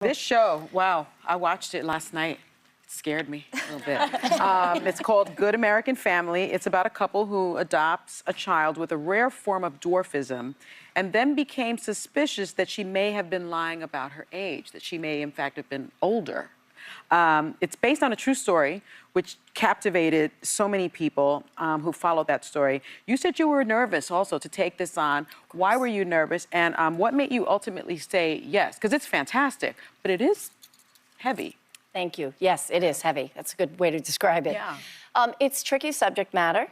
This show, wow, I watched it last night. It scared me a little bit. It's called Good American Family. It's about a couple who adopts a child with a rare form of dwarfism and then became suspicious that she may have been lying about her age, that she may, in fact, have been older. It's based on a true story, which captivated so many people who followed that story. You said you were nervous also to take this on. Why were you nervous? And what made you ultimately say yes? Because it's fantastic, but it is heavy. Thank you. Yes, it is heavy. That's a good way to describe it. Yeah. It's tricky subject matter.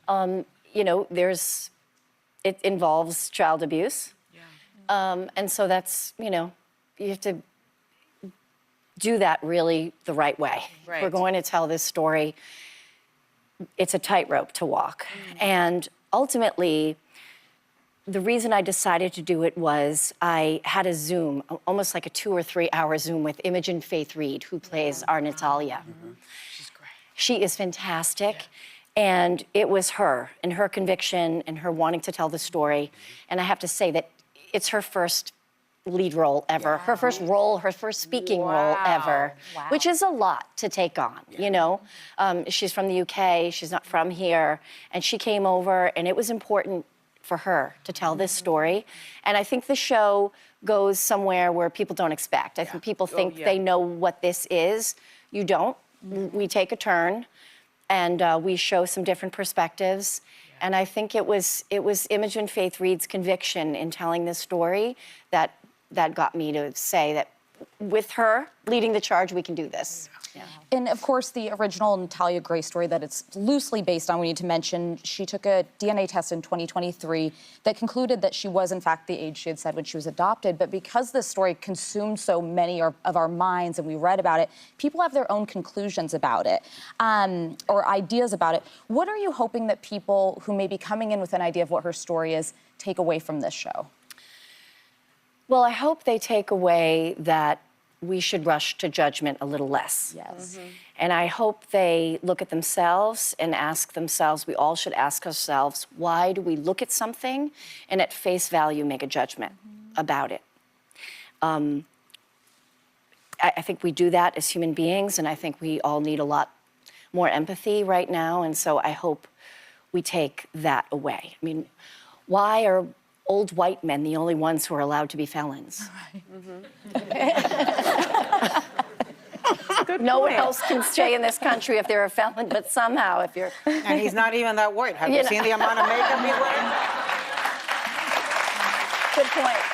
You know, it involves child abuse. Yeah. And so that's, you know, you have to do that really the right way. Right. We're going to tell this story. It's a tightrope to walk. And ultimately, the reason I decided to do it was I had a Zoom, almost like a 2 or 3 hour Zoom with Imogen Faith Reed, who plays our Natalia. She's great. She is fantastic. And it was her and her conviction and her wanting to tell the story. And I have to say that it's her first lead role ever, her first role, her first speaking role ever, which is a lot to take on, you know? She's from the UK, she's not from here, and she came over, and it was important for her to tell this story. And I think the show goes somewhere where people don't expect. I think people think they know what this is. You don't. We take a turn, and we show some different perspectives. And I think it was Imogen Faith Reed's conviction in telling this story that got me to say that with her leading the charge, we can do this. Yeah. And of course, the original Natalia Gray story that it's loosely based on, we need to mention, she took a DNA test in 2023 that concluded that she was, in fact, the age she had said when she was adopted. But because this story consumed so many of our minds and we read about it, people have their own conclusions about it or ideas about it. What are you hoping that people who may be coming in with an idea of what her story is take away from this show? Well, I hope they take away that we should rush to judgment a little less. Yes. And I hope they look at themselves and ask themselves, we all should ask ourselves, why do we look at something and at face value make a judgment about it? I think we do that as human beings, and I think we all need a lot more empathy right now, and so I hope we take that away. I mean, why are old white men the only ones who are allowed to be felons? No one else can stay in this country if they're a felon, but somehow if you're... And he's not even that white. Have you seen the amount of makeup he's wearing? Good point.